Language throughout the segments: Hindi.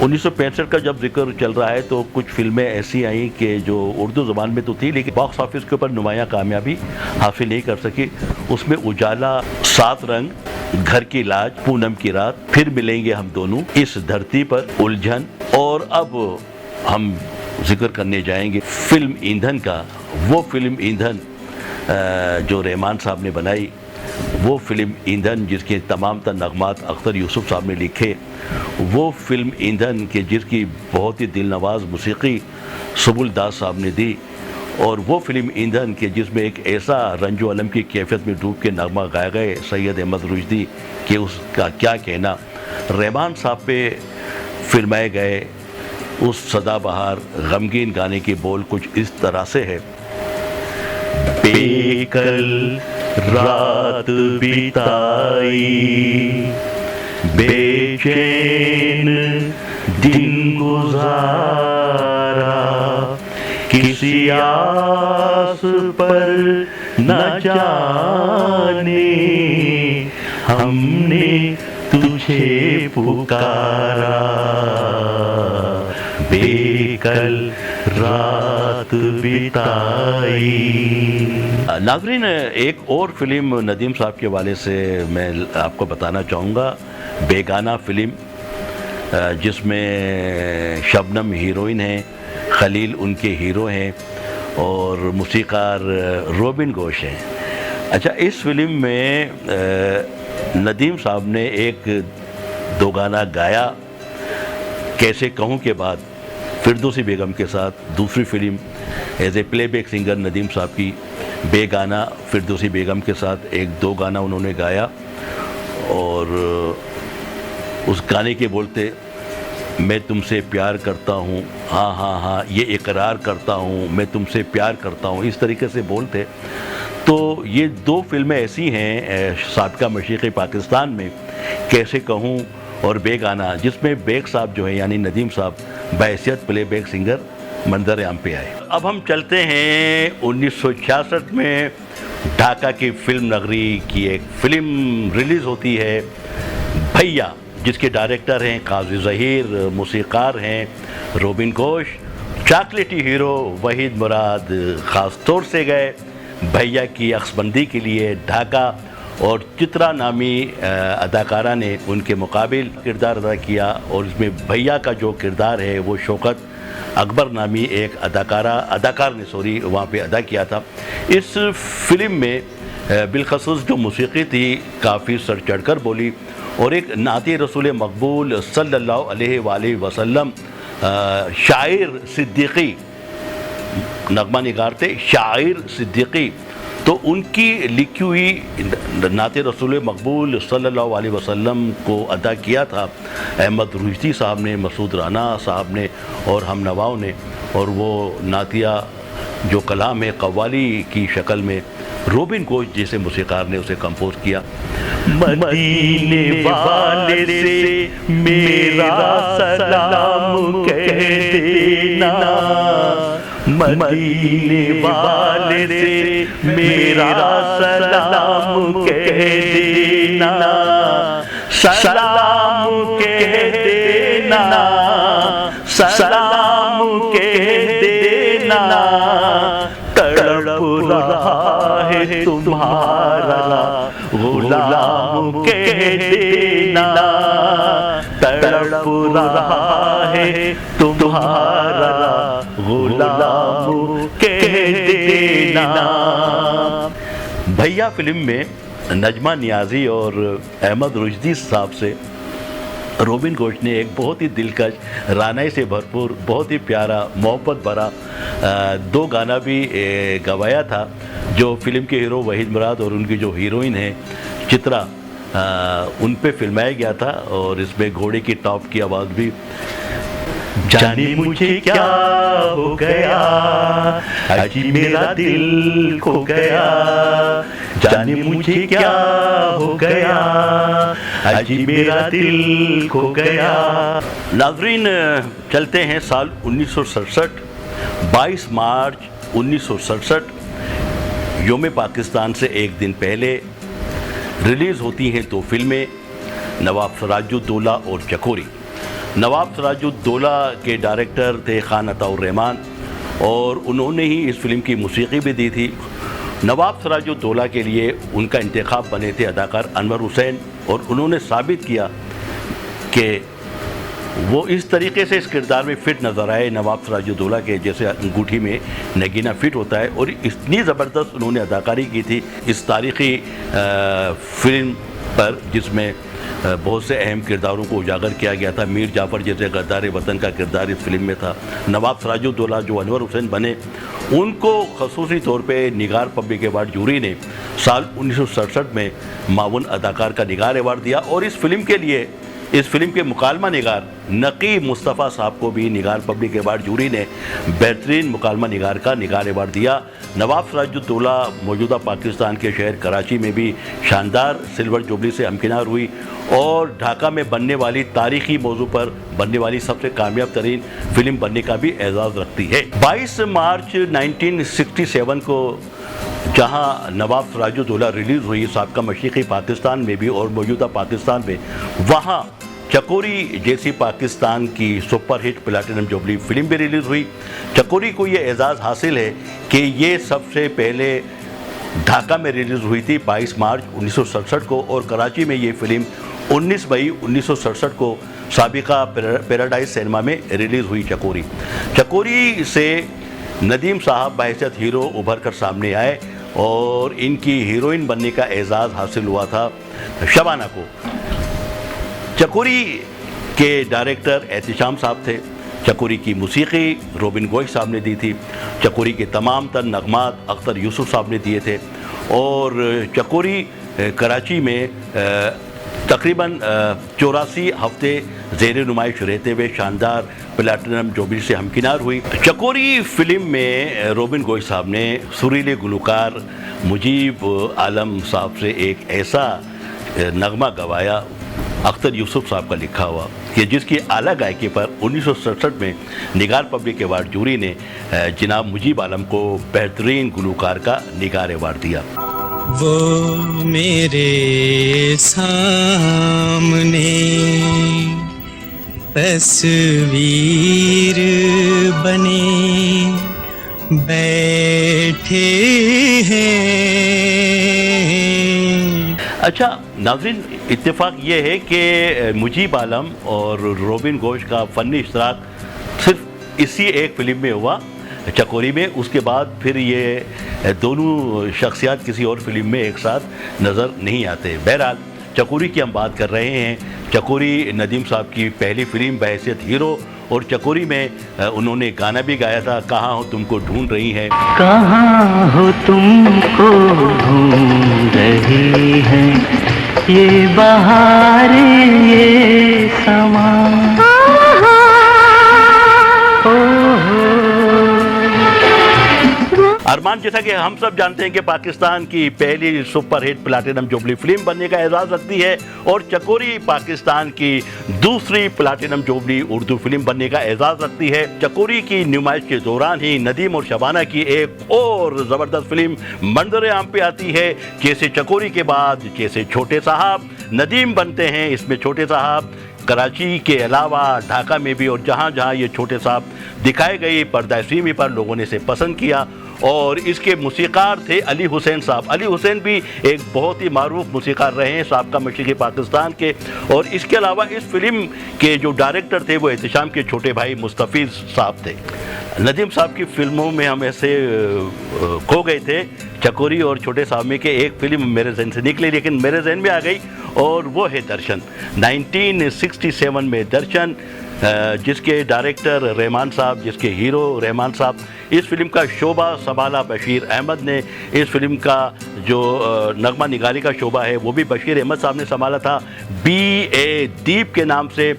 1965 का जब जिक्र चल रहा है तो कुछ फिल्में ऐसी आई कि जो उर्दू ज़बान में तो थी लेकिन बॉक्स ऑफिस के ऊपर नुमायाँ कामयाबी हासिल नहीं कर सकी। उसमें उजाला, सात रंग, घर की लाज, पूनम की रात, फिर मिलेंगे हम दोनों, इस धरती पर, उलझन, और अब हम जिक्र करने जाएंगे फिल्म ईंधन का। वो फिल्म ईंधन जो रहमान साहब ने बनाई, वो फिल्म ईंधन जिसके तमाम तर नगमात अख्तर यूसुफ साहब ने लिखे, वो फिल्म ईंधन के जिसकी बहुत ही दिल नवाज मौसीकी सुबुल दास साहब ने दी, और वो फिल्म ईंधन के जिसमें एक ऐसा रंजो अलम की कैफियत में डूब के नगमा गाए गए सैयद अहमद रुश्दी कि उसका क्या कहना। रहमान साहब पे फिल्माए गए उस सदाबहार गमगीन गाने के बोल कुछ इस तरह से है। बेकल रात बिताई, बेचैन दिन गुजारा, किसी आस पर न जाने हमने तुझे पुकारा, बेकल रात बिताई। नाज़रीन, एक और फिल्म नदीम साहब के वाले से मैं आपको बताना चाहूँगा, बेगाना फिल्म, जिसमें शबनम हीरोइन हैं, खलील उनके हीरो हैं और मूसीकार रोबिन घोष हैं। अच्छा, इस फिल्म में नदीम साहब ने एक दो गाना गाया कैसे कहूँ के बाद फिरदौसी बेगम के साथ। दूसरी film as a playback singer Nadeem साहब की, बेगाना, फिरदौसी बेगम के साथ एक दो गाना उन्होंने गाया, और उस गाने के बोलते मैं तुमसे प्यार करता हूँ, हाँ हाँ हाँ ये इकरार करता हूँ, मैं तुमसे प्यार करता हूँ, इस तरीके से बोलते। तो ये दो फिल्में ऐसी हैं साबिका मशरिक़ी पाकिस्तान में, कैसे कहूँ और बेगाना, जिसमें बेग साहब जो है यानी नदीम साहब बहैसियत प्लेबैक सिंगर मंजर आम पे आए। अब हम चलते हैं 1966 में ढाका की फिल्म नगरी की एक फिल्म रिलीज़ होती है, भैया, जिसके डायरेक्टर हैं काजी ज़हीर, मूसीकार हैं रोबिन घोष, चॉकलेटी हीरो वहीद मुराद ख़ास तौर से गए भैया की अक्सबंदी के लिए ढाका, और चित्रा नामी अदाकारा ने उनके मुकाबिल किरदार अदा किया, और इसमें भैया का जो किरदार है वो शौकत अकबर नामी एक अदाकार ने वहाँ पे अदा किया था। इस फिल्म में बिलखसूस जो मौसीकी थी काफ़ी सर चढ़कर बोली, और एक नाती रसूल मकबूल सल्लल्लाहु अलैहि वसल्लम शायर सिद्दीकी नगमा निगार थे, शायर सिद्दीकी, तो उनकी लिखी हुई नाते रसूल मकबूल सल्लल्लाहु अलैहि वसल्लम को अदा किया था अहमद रुश्दी साहब ने, मसूद राना साहब ने और हम नवाओं ने, और वो नातिया जो कलाम है कव्वाली की शक्ल में रोबिन घोष जैसे मूसीकार ने उसे कंपोज किया। मदीने वाले से मेरा सलाम कह देना, मदीने वाले से मेरा सलाम कह देना, सलाम कह देना, सलाम कह देना, तड़प रहा है तुम्हारा गुलाम कह देना, तड़प रहा है तुम्हारा गुलाम कह देना। भैया फिल्म में नजमा नियाज़ी और अहमद रुश्दी साहब से रोबिन घोष ने एक बहुत ही दिलकश, रानाई से भरपूर, बहुत ही प्यारा, मोहब्बत भरा दो गाना भी गवाया था, जो फिल्म के हीरो वहीद मुराद और उनकी जो हीरोइन है चित्रा, उन पे फिल्माया गया था। और इसमें घोड़े की टॉप की आवाज़ भी, जाने मुझे क्या हो गया, अजी मेरा दिल खो गया, जाने मुझे क्या हो गया, अजी मेरा दिल खो गया। नाज़रीन, चलते हैं साल 1967, 22 मार्च 1967, योम पाकिस्तान से एक दिन पहले रिलीज़ होती हैं दो फिल्में, नवाब सिराजुद्दौला और चकोरी। नवाब सिराजुद्दौला के डायरेक्टर थे खान अताउर रहमान और उन्होंने ही इस फिल्म की मौसीकी भी दी थी। नवाब सिराजुद्दौला के लिए उनका इंतखाब बने थे अदाकार अनवर हुसैन और उन्होंने साबित किया कि वो इस तरीके से इस किरदार में फ़िट नज़र आए, नवाब सिराजुद्दौला के जैसे अंगूठी में नगीना फ़िट होता है, और इतनी ज़बरदस्त उन्होंने अदाकारी की थी इस तारीख़ी फ़िल्म पर जिसमें बहुत से अहम किरदारों को उजागर किया गया था। मीर जाफ़र जैसे गद्दार वतन का किरदार इस फिल्म में था। नवाब सिराजुद्दौला जो अनवर हुसैन बने, उनको खसूसी तौर पे निगार पब्लिक अवार्ड जूरी ने साल 1967 में मावन अदाकार का निगार अवार्ड दिया और इस फिल्म के लिए इस फिल्म के मुकालमा निगार नकी मुस्तफ़ा साहब को भी निगार पब्लिक अवार्ड जूरी ने बेहतरीन मुकालमा निगार का निगार अवार्ड दिया। नवाब सिराजुद्दौला मौजूदा पाकिस्तान के शहर कराची में भी शानदार सिल्वर जुबली से हमकिनार हुई और ढाका में बनने वाली तारीख़ी मौजू पर बनने वाली सबसे कामयाब तरीन फिल्म बनने का भी एजाज़ रखती है। 22 मार्च 1967 को जहां नवाब सिराजुद्दौला रिलीज़ हुई साबका मशरिक़ी पाकिस्तान में भी और मौजूदा पाकिस्तान में, वहां चकोरी जैसी पाकिस्तान की सुपरहिट प्लैटिनम जुबली फिल्म भी रिलीज़ हुई। चकोरी को ये एजाज़ हासिल है कि ये सबसे पहले ढाका में रिलीज़ हुई थी 22 मार्च 1967 को और कराची में ये फिल्म 19 मई 1967 को साबिका पैराडाइज सिनेमा में रिलीज़ हुई। चकोरी से नदीम साहब बहैसियत हीरो उभर कर सामने आए और इनकी हीरोइन बनने का एजाज़ हासिल हुआ था शबाना को। चकोरी के डायरेक्टर एहतिशाम साहब थे। चकोरी की मौसीकी रोबिन गोश साहब ने दी थी। चकोरी के तमाम तर नगमात अख्तर यूसुफ साहब ने दिए थे और चकोरी कराची में तकरीबन 84 हफ्ते ज़ेर नुमाइश रहते हुए शानदार प्लैटिनम जुबली से हमकिनार हुई। चकोरी फिल्म में रोबिन गोश साहब ने सुरीले गुलकार मुजीब आलम साहब से एक ऐसा नगमा गवाया अख्तर यूसुफ साहब का लिखा हुआ कि जिसकी आला गायकी पर 1967 में निगार पब्लिक अवार्ड जूरी ने जनाब मुजीब आलम को बेहतरीन गुलकार का निगार अवार्ड दिया। वो मेरे सामने तस्वीर बने बैठे हैं। अच्छा नाज़रीन, इत्तेफाक ये है कि मुजीब आलम और रोबिन गोश का फ़नी इश्तराक सिर्फ इसी एक फ़िल्म में हुआ चकोरी में। उसके बाद फिर ये दोनों शख्सियात किसी और फिल्म में एक साथ नज़र नहीं आते। बहरहाल चकोरी की हम बात कर रहे हैं। चकोरी नदीम साहब की पहली फिल्म बहैसियत हीरो और चकोरी में उन्होंने गाना भी गाया था, कहाँ हो तुमको ढूंढ रही है, कहाँ हो तुमको ढूंढ रही है ये बहारें ये समा। अरमान, जैसा कि हम सब जानते हैं कि पाकिस्तान की पहली सुपरहिट प्लैटिनम जुबली फिल्म बनने का एजाज़ रखती है और चकोरी पाकिस्तान की दूसरी प्लैटिनम जुबली उर्दू फिल्म बनने का एजाज़ रखती है। चकोरी की नुमाइश के दौरान ही नदीम और शबाना की एक और ज़बरदस्त फिल्म मंजर आम पे आती है। जैसे चकोरी के बाद जैसे छोटे साहब नदीम बनते हैं, इसमें छोटे साहब कराची के अलावा ढाका में भी और जहाँ जहाँ ये छोटे साहब दिखाए गए पर्दा सीमी पर लोगों ने इसे पसंद किया और इसके मौसीकार थे अली हुसैन साहब। अली हुसैन भी एक बहुत ही मारूफ मौसीकार रहे हैं साबका मशरिक़ी पाकिस्तान के। और इसके अलावा इस फिल्म के जो डायरेक्टर थे वो एहतिशाम के छोटे भाई मुस्तफ़ीज़ साहब थे। नदीम साहब की फ़िल्मों में हम ऐसे खो गए थे चकोरी और छोटे साहब में के एक फ़िल्म मेरे जहन से निकली, लेकिन मेरे जहन में आ गई और वो है दर्शन। 1967 में दर्शन, जिसके डायरेक्टर रहमान साहब, जिसके हीरो रहमान साहब। इस फिल्म का शोबा संभाला बशीर अहमद ने। इस फिल्म का जो नगमा निगारी का शोबा है वो भी बशीर अहमद साहब ने संभाला था B.A. दीप के नाम से।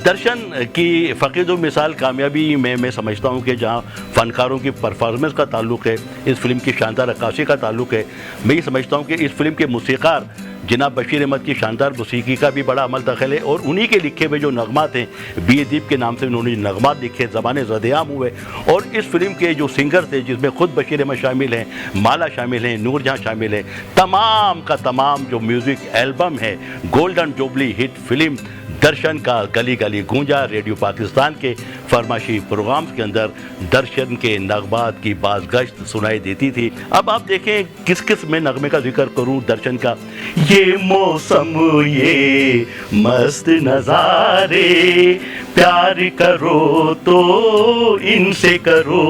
दर्शन की फ़कीर मिसाल कामयाबी में मैं समझता हूँ कि जहाँ फ़नकारों की परफॉर्मेंस का ताल्लुक़ है, इस फिल्म की शानदार अक्कासी का ताल्लुक़ है। मैं ये समझता हूँ कि इस फिल्म के मौसीकार जनाब बशीर अहमद की शानदार मौसीकी का भी बड़ा अमल दखल है और उन्हीं के लिखे हुए जो नगमात हैं, B.A. दीप के नाम से उन्होंने नगमात लिखे, ज़बाने ज़देआम हुए। और इस फिल्म के जो सिंगर थे, जिसमें ख़ुद बशीर अहमद शामिल हैं, माला शामिल हैं, नूरजहाँ शामिल है, तमाम का तमाम जो म्यूज़िक एल्बम है गोल्डन जुबली हिट फिल्म दर्शन का गली गली गूंजा। रेडियो पाकिस्तान के फरमाशी प्रोग्राम्स के अंदर दर्शन के नगमात की बाज़गश्त सुनाई देती थी। अब आप देखें किस किस में नगमे का जिक्र करूं दर्शन का। ये मौसम ये मस्त नज़ारे, प्यार करो तो इनसे करो,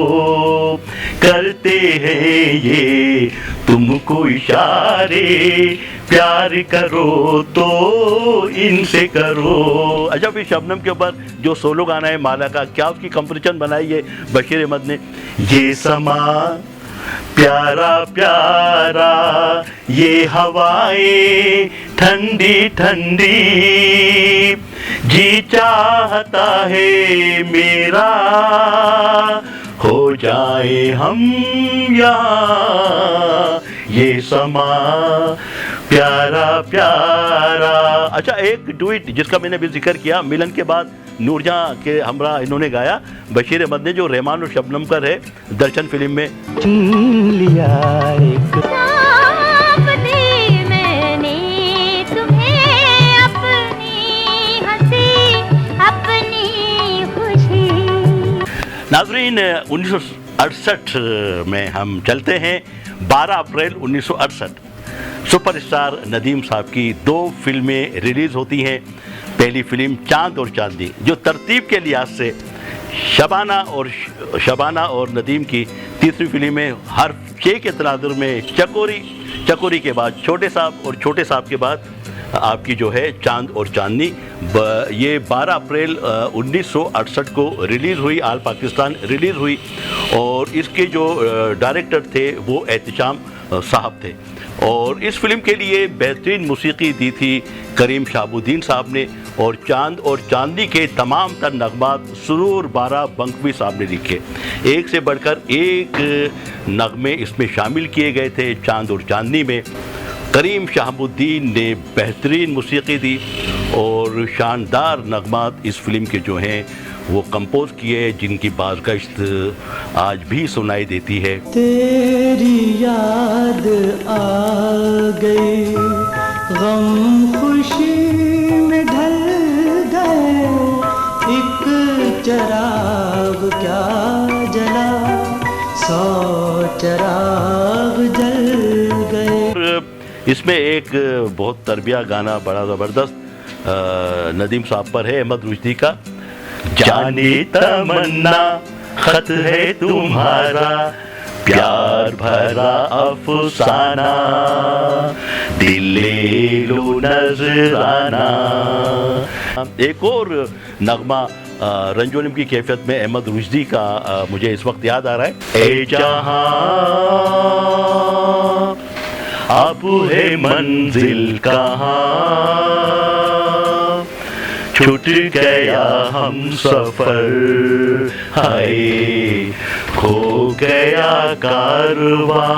करते हैं ये तुमको इशारे, प्यार करो तो इनसे करो। अच्छा, फिर शबनम के ऊपर जो सोलो गाना है माला का, क्या उसकी कंपोजिशन बनाई है बशीर अहमद ने। ये समा प्यारा प्यारा, ये हवाएं ठंडी ठंडी, जी चाहता है मेरा हो जाए हम यहाँ, ये समा प्यारा प्यारा। अच्छा, एक डुएट जिसका मैंने भी जिक्र किया, मिलन के बाद नूरजहां के हमरा इन्होंने गाया, बशीर अहमद ने, जो रहमान और शबनम का है दर्शन फिल्म में। चुन लिया एक मैंने तुम्हें, अपनी हंसी अपनी खुशी। नाज़रीन, 1968 में हम चलते हैं। 12 अप्रैल 1968 सुपरस्टार नदीम साहब की 2 फिल्में रिलीज़ होती हैं। पहली फिल्म चांद और चांदनी, जो तरतीब के लिहाज से शबाना और नदीम की तीसरी फिल्म है। हर 6 के तनाजुर में चकोरी के बाद छोटे साहब और छोटे साहब के बाद आपकी जो है चांद और चांदनी। ये 12 अप्रैल 1968 को रिलीज़ हुई, आल पाकिस्तान रिलीज़ हुई। और इसके जो डायरेक्टर थे वो एहतिशाम साहब थे। और इस फिल्म के लिए बेहतरीन मौसीकी दी थी करीम शहाबुद्दीन साहब ने। और चांद और चांदनी के तमाम तर नगमात सुरूर बारा बंकवी साहब ने लिखे। एक से बढ़कर एक नगमे इसमें शामिल किए गए थे। चांद और चांदनी में करीम शहाबुद्दीन ने बेहतरीन मौसीकी दी और शानदार नगमात इस फिल्म के जो हैं वो कंपोज किए, जिनकी बाज़गश्त आज भी सुनाई देती है। तेरी याद आ गई, गम खुशी में ढल गए, एक चिराग क्या जला, 100 चिराग जल गए। इसमें एक बहुत तरबिया गाना बड़ा ज़बरदस्त नदीम साहब पर है, अहमद रुश्दी का। जाने तमन्ना खत है तुम्हारा, प्यार भरा अफसाना, दिल ले लो नजराना। एक और नगमा रंजोनिम की कैफियत में अहमद रुश्दी का मुझे इस वक्त याद आ रहा है। ए जहां अब है मंजिल कहाँ, छूट गया हम सफर, हाय खो गया कारवां।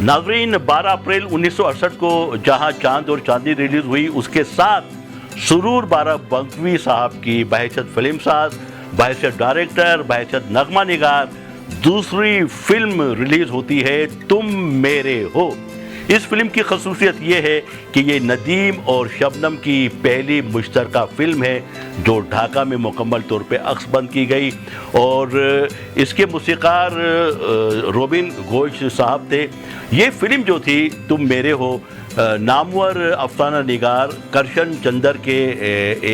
नाज़रीन, 12 अप्रैल 1968 को जहां चांद और चांदनी रिलीज हुई, उसके साथ सुरूर बारा बंकवी साहब की बहैसियत फिल्म साज, बहैसियत डायरेक्टर, बहैसियत नगमा निगार दूसरी फिल्म रिलीज होती है, तुम मेरे हो। इस फिल्म की खसूसियत ये है कि ये नदीम और शबनम की पहली मुश्तरका फिल्म है जो ढाका में मुकम्मल तौर पे अक्सबंद की गई। और इसके मूसीकार रोबिन घोष साहब थे। ये फिल्म जो थी तुम मेरे हो, नामवर अफसाना निगार करशन चंदर के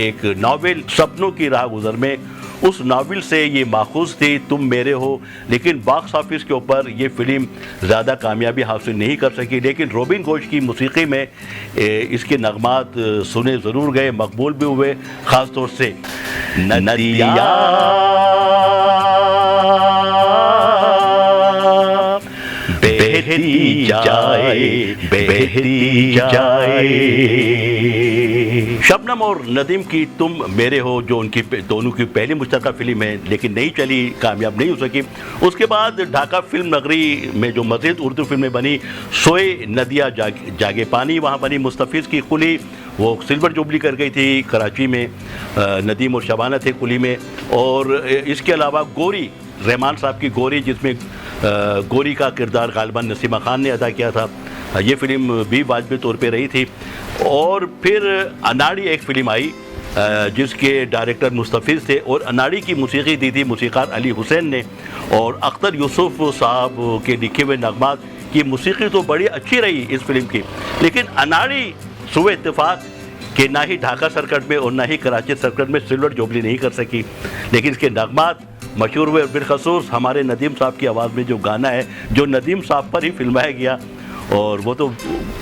एक नावल सपनों की राह गुजर में, उस नावल से ये माखूज थी तुम मेरे हो। लेकिन बॉक्स ऑफिस के ऊपर ये फिल्म ज़्यादा कामयाबी हासिल नहीं कर सकी। लेकिन रोबिन घोष की मौसीकी में इसके नगमात सुने ज़रूर गए, मकबूल भी हुए। ख़ास तौर से नदिया बहती जाए बहती जाए। शबनम और नदीम की तुम मेरे हो, जो उनकी दोनों की पहली मुश्तरका फिल्म है, लेकिन नहीं चली, कामयाब नहीं हो सकी। उसके बाद ढाका फिल्म नगरी में जो मज़ीद उर्दू फिल्में बनी, सोए नदिया जागे पानी वहाँ बनी, मुस्तफ़िज़ की कुली वो सिल्वर जुबली कर गई थी कराची में, नदीम और शबाना थे कुली में। और इसके अलावा गोरी, रहमान साहब की गोरी, जिसमें गोरी का किरदार गालिबन नसीमा खान ने अदा किया था, ये फिल्म भी वाजिबी तौर पे रही थी। और फिर अनाड़ी एक फ़िल्म आई जिसके डायरेक्टर मुस्तफ़िज़ थे, और अनाड़ी की मौसीकी दी थी मौसीकार अली हुसैन ने, और अख्तर यूसुफ साहब के लिखे हुए नगमात की मौसीकी तो बड़ी अच्छी रही इस फिल्म की। लेकिन अनाड़ी सुबह इत्तेफाक कि ना ही ढाका सर्किट में और ना ही कराची सर्किट में सिल्वर जुबली नहीं कर सकी, लेकिन इसके नगमात मशहूर हुए। बिलखसूस हमारे नदीम साहब की आवाज़ में जो गाना है, जो नदीम साहब पर ही फिल्माया गया, और वो तो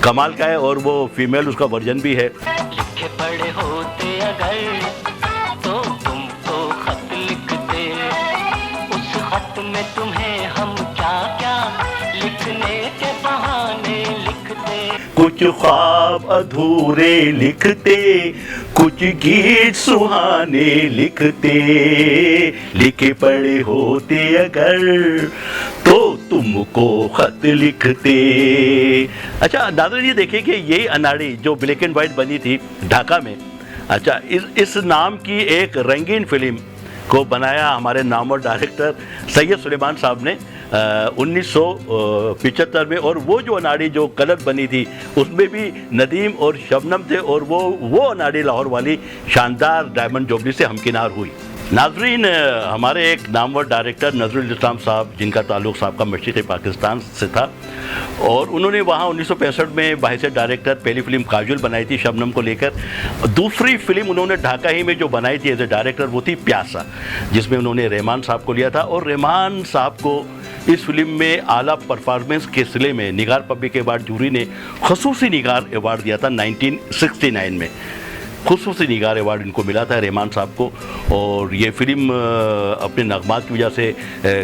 कमाल का है, और वो फीमेल उसका वर्जन भी है। लिखे पढ़े होते अगर तो तुमको खत लिखते, उस खत में तुम्हें हम क्या क्या लिखने के बहाने लिखते। कुछ ख्वाब अधूरे लिखते, कुछ गीत सुहाने लिखते, लिखे पढ़े होते अगर तो तुमको खत लिखते। अच्छा नाज़रीन, ये देखिए कि यही अनाड़ी जो ब्लैक एंड वाइट बनी थी ढाका में, अच्छा इस नाम की एक रंगीन फिल्म को बनाया हमारे नामवर डायरेक्टर सैयद सुलेमान साहब ने 1975 में, और वो जो अनाड़ी जो कलर बनी थी उसमें भी नदीम और शबनम थे, और वो अनाड़ी लाहौर वाली शानदार डायमंड जुबली से हमकिनार हुई। नाजरीन, हमारे एक नामवर डायरेक्टर नजरुल इस्लाम साहब, जिनका ताल्लुक़ साबका मशरिक़ी पाकिस्तान से था, और उन्होंने वहाँ 1965 में बाहिसियत डायरेक्टर पहली फिल्म काजुल बनाई थी शबनम को लेकर। दूसरी फिल्म उन्होंने ढाका ही में जो बनाई थी एज ए डायरेक्टर वो थी प्यासा, जिसमें उन्होंने रहमान साहब को लिया था, और रहमान साहब को इस फिल्म में आला परफॉर्मेंस के सिले में निगार पब्लिक अवार्ड जूरी ने खसूसी निगार अवार्ड दिया था 1969 में। खुसूसी निगार अवार्ड इनको मिला था रहमान साहब को, और ये फ़िल्म अपने नगमात की वजह से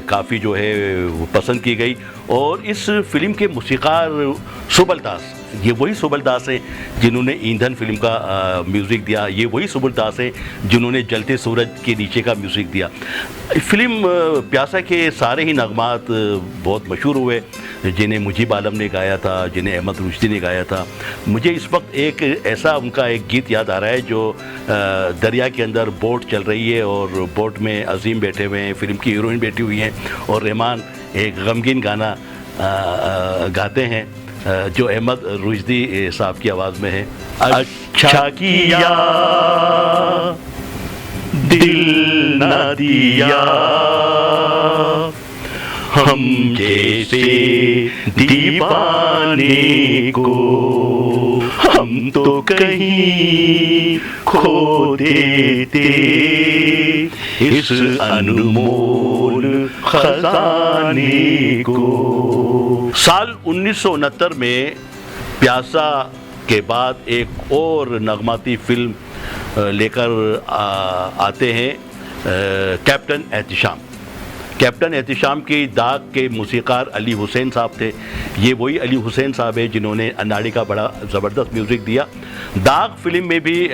काफ़ी जो है वो पसंद की गई। और इस फिल्म के मौसीकार सुबल दास, ये वही सुबल दास हैं जिन्होंने ईंधन फिल्म का म्यूज़िक दिया, ये वही सुबल दास हैं जिन्होंने जलते सूरज के नीचे का म्यूज़िक दिया। फिल्म प्यासा के सारे ही नगमात बहुत मशहूर हुए, जिन्हें मुजीब आलम ने गाया था, जिन्हें अहमद रुश्दी ने गाया था। मुझे इस वक्त एक ऐसा उनका एक गीत याद आ रहा है जो दरिया के अंदर बोट चल रही है और बोट में अजीम बैठे हुए हैं, फिल्म की हीरोइन बैठी हुई हैं, और रहमान एक गमगीन गाना गाते हैं जो अहमद रुश्दी साहब की आवाज़ में है। अच्छा किया दिल न दिया हम जैसे दीवाने को, हम तो कहीं खो देते इस अनमोल खजाने को। साल 1969 में प्यासा के बाद एक और नगमाती फिल्म लेकर आते हैं कैप्टन एहतिशाम। कैप्टन एहतिशाम की दाग के मौसीकार अली हुसैन साहब थे। ये वही अली हुसैन साहब है जिन्होंने अनाड़ी का बड़ा ज़बरदस्त म्यूज़िक दिया। दाग फिल्म में भी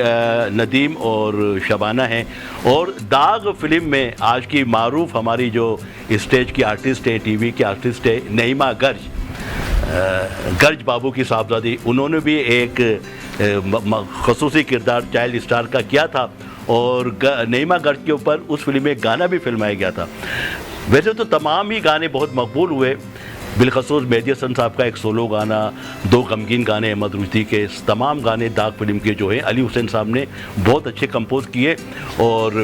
नदीम और शबाना हैं, और दाग फिल्म में आज की मारूफ हमारी जो स्टेज की आर्टिस्ट है, टीवी की आर्टिस्ट है नईमा गर्ज बाबू की साहबजादी, उन्होंने भी एक खसूसी किरदार चाइल्ड स्टार का किया था, और नईमा गर्ज के ऊपर उस फिल्म में गाना भी फिल्माया गया था। वैसे तो तमाम ही गाने बहुत मकबूल हुए, बिलखसूस मेहदी हसन साहब का एक सोलो गाना, दो गमगीन गाने अहमद रुश्दी के, तमाम गाने दाग फिल्म के जो हैं अली हुसैन साहब ने बहुत अच्छे कंपोज किए। और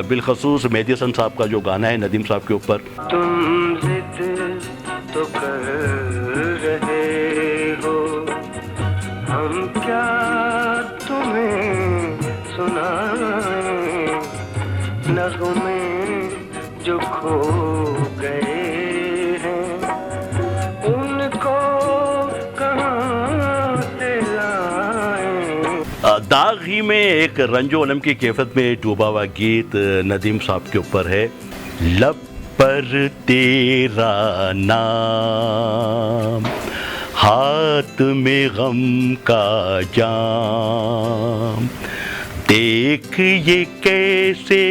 बिलखसूस मेहदी हसन साहब का जो गाना है नदीम साहब के ऊपर, तुम जिद तो कर रहे हो, हम क्या तुम्हें सुनाएं, नगमे जो खो गए हैं उनको कहाँ से लाएं। दाग ही में एक रंजो अलम की कैफियत में डूबा हुआ गीत नदीम साहब के ऊपर है। लब पर तेरा नाम, हाथ में गम का जाम, देख ये कैसे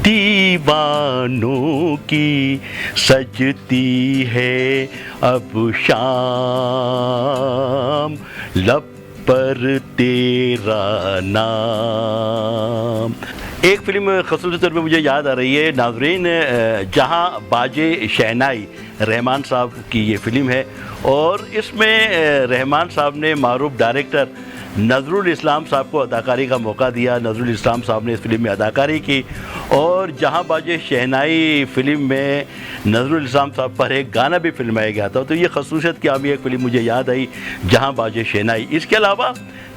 दीवानों की सजती है अब शाम, लब पर तेरा नाम। एक फिल्म ख़ुसूसी तौर पे मुझे याद आ रही है नाज़रीन, जहां बाजे शहनाई रहमान साहब की ये फ़िल्म है, और इसमें रहमान साहब ने मारूफ डायरेक्टर नज़रुल इस्लाम साहब को अदाकारी का मौका दिया। नज़रुल इस्लाम साहब ने इस फिल्म में अदाकारी की और जहाँ बाजे शहनाई फिल्म में नज़रुल इस्लाम साहब पर एक गाना भी फिल्माया गया था। तो ये खसूसियत क्या भी एक फ़िल्म मुझे याद आई, जहाँ बाजे शहनाई। इसके अलावा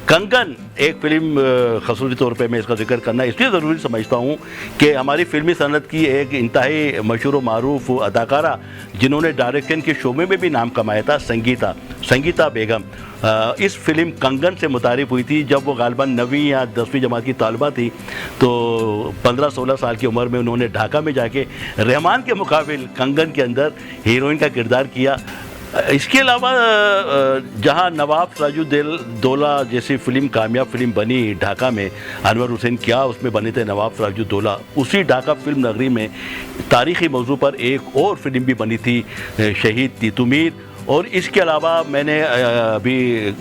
कंगन एक फ़िल्म खसूसी तौर पे मैं इसका जिक्र करना इसलिए ज़रूरी समझता हूँ कि हमारी फ़िल्मी सनत की एक इंतहाई मशहूर मारूफ अदाकारा जिन्होंने डायरेक्शन के शोबे में भी नाम कमाया था, संगीता बेगम, इस फिल्म कंगन से मुतारिफ हुई थी। जब वो गालिबन 9वीं या 10वीं जमात की तालबा थी तो 15-16 साल की उम्र में उन्होंने ढाका में जाके रहमान के मुकाबिल कंगन के अंदर हीरोइन का किरदार किया। इसके अलावा जहां नवाब सिराजुद्दौला जैसी फ़िल्म कामयाब फिल्म बनी ढाका में, अनवर हुसैन क्या उसमें बने थे नवाब सिराजुद्दौला, उसी ढाका फिल्म नगरी में तारीख़ी मौजू पर एक और फिल्म भी बनी थी, शहीद तीतुमीर। और इसके अलावा मैंने अभी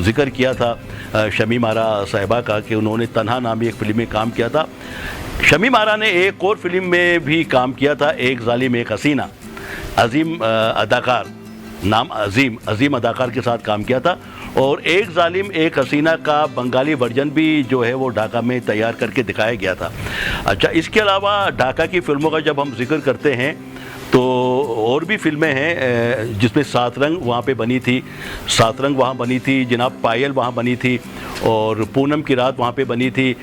जिक्र किया था शमीम आरा साहिबा का कि उन्होंने तन्हा नामी एक फ़िल्म में काम किया था। शमीम आरा ने एक और फिल्म में भी काम किया था, एक जालिम एक हसीना, अजीम अदाकार, नाम अजीम अदाकार के साथ काम किया था। और एक जालिम एक हसीना का बंगाली वर्जन भी जो है वो ढाका में तैयार करके दिखाया गया था। अच्छा, इसके अलावा ढाका की फ़िल्मों का जब हम जिक्र करते हैं तो और भी फ़िल्में हैं जिसमें सात रंग वहाँ पे बनी थी, सात रंग वहाँ बनी थी, जनाब पायल वहाँ बनी थी, और पूनम की रात वहाँ पे बनी थी,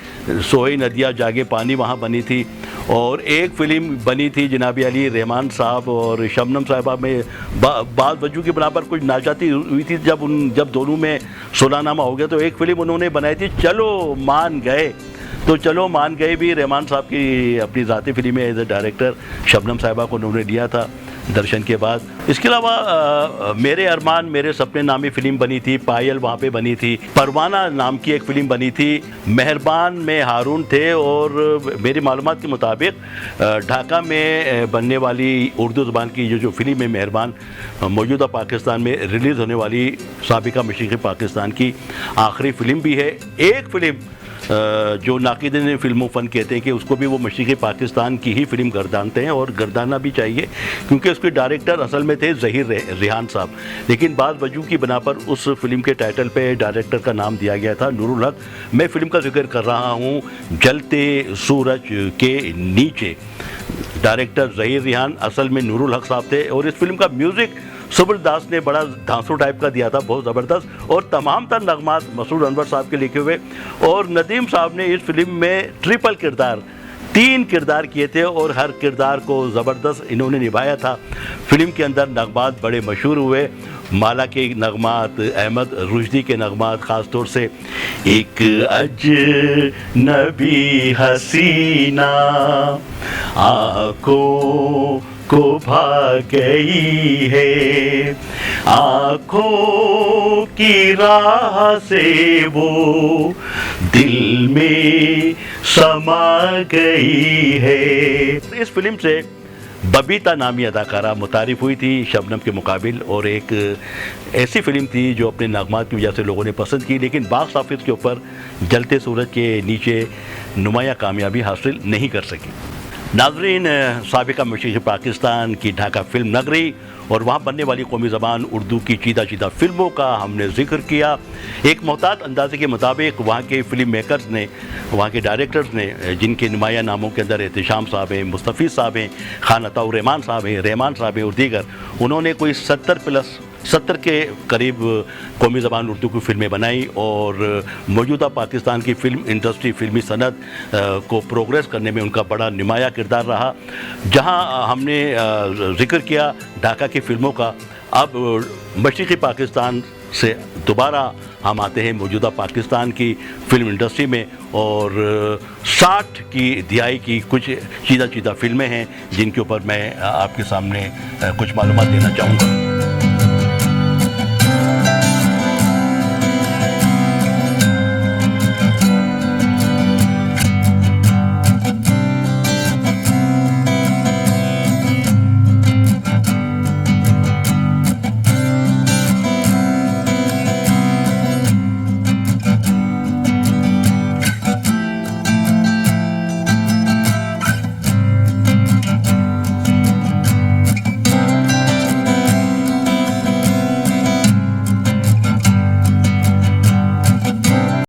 सोई नदिया जागे पानी वहाँ बनी थी। और एक फ़िल्म बनी थी जनाब अली रहमान साहब और शबनम साहिबा में बाज़ वजह की बना पर कुछ नाचाती हुई थी। जब दोनों में सुलहनामा हो गया तो एक फ़िल्म उन्होंने बनाई थी, चलो मान गए। तो चलो मान गए भी रहमान साहब की अपनी ज़ाती फिल्म में एज ए डायरेक्टर शबनम साहिबा को उन्होंने लिया था दर्शन के बाद। इसके अलावा मेरे अरमान मेरे सपने नामी फ़िल्म बनी थी, पायल वहाँ पे बनी थी, परवाना नाम की एक फ़िल्म बनी थी, मेहरबान में हारून थे। और मेरी मालूमात के मुताबिक ढाका में बनने वाली उर्दू ज़बान की जो फिल्म है मेहरबान, मौजूदा पाकिस्तान में रिलीज़ होने वाली साबिका मशरिक़ी पाकिस्तान की आखिरी फ़िल्म भी है। एक फ़िल्म जो नाक़िदीन फ़िल्मों फ़न कहते हैं कि उसको भी वो मशरिक़ी पाकिस्तान की ही फ़िल्म गर्दानते हैं, और गर्दाना भी चाहिए क्योंकि उसके डायरेक्टर असल में थे ज़हीर रेहान साहब, लेकिन बाद वजह की बना पर उस फिल्म के टाइटल पे डायरेक्टर का नाम दिया गया था नूरुल हक। मैं फ़िल्म का जिक्र कर रहा हूँ जलते सूरज के नीचे। डायरेक्टर ज़हीर रेहान, असल में नूरुल हक साहब थे। और इस फिल्म का म्यूज़िक सुब्र दास ने बड़ा धांसू टाइप का दिया था, बहुत ज़बरदस्त, और तमाम तर नगमात मसूद अनवर साहब के लिखे हुए। और नदीम साहब ने इस फिल्म में ट्रिपल किरदार, 3 किरदार किए थे और हर किरदार को ज़बरदस्त इन्होंने निभाया था। फिल्म के अंदर नगमात बड़े मशहूर हुए, माला के नगमात, अहमद रुश्दी के नगमात, ख़ास तौर से एक अजनबी हसीना आँखों को भा गई है, आँखों की राह से वो दिल में समा गई है। इस फिल्म से बबीता नामी अदाकारा मुतारिफ हुई थी शबनम के मुकाबिल, और एक ऐसी फ़िल्म थी जो अपने नगमात की वजह से लोगों ने पसंद की, लेकिन बॉक्स ऑफिस के ऊपर जलते सूरज के नीचे नुमायाँ कामयाबी हासिल नहीं कर सकी। नाज़रीन, साबिका मशरिक़ी पाकिस्तान की ढाका फिल्म नगरी और वहाँ बनने वाली कौमी ज़बान उर्दू की चीदा फ़िल्मों का हमने जिक्र किया। एक मोहतात अंदाज़े के मुताबिक वहाँ के फ़िल्म मेकर्स ने, वहाँ के डायरेक्टर्स ने, जिनके नुमाया नामों के अंदर एहतिशाम साहब हैं, मुस्तफ़ी साहब हैं, खान अताउर रहमान साहब हैं, रहमान साहब हैं और दीगर, उन्होंने कोई 70 के करीब कौमी ज़बान उर्दू की फ़िल्में बनाई और मौजूदा पाकिस्तान की फ़िल्म इंडस्ट्री, फ़िल्मी सनत को प्रोग्रेस करने में उनका बड़ा नुमाया किरदार रहा। जहां हमने ज़िक्र किया ढाका की फ़िल्मों का, अब मशरिक़ी पाकिस्तान से दोबारा हम आते हैं मौजूदा पाकिस्तान की फ़िल्म इंडस्ट्री में, और 60 की दिहाई की कुछ चीदा फ़िल्में हैं जिनके ऊपर मैं आपके सामने कुछ मालूमात देना चाहूँगा।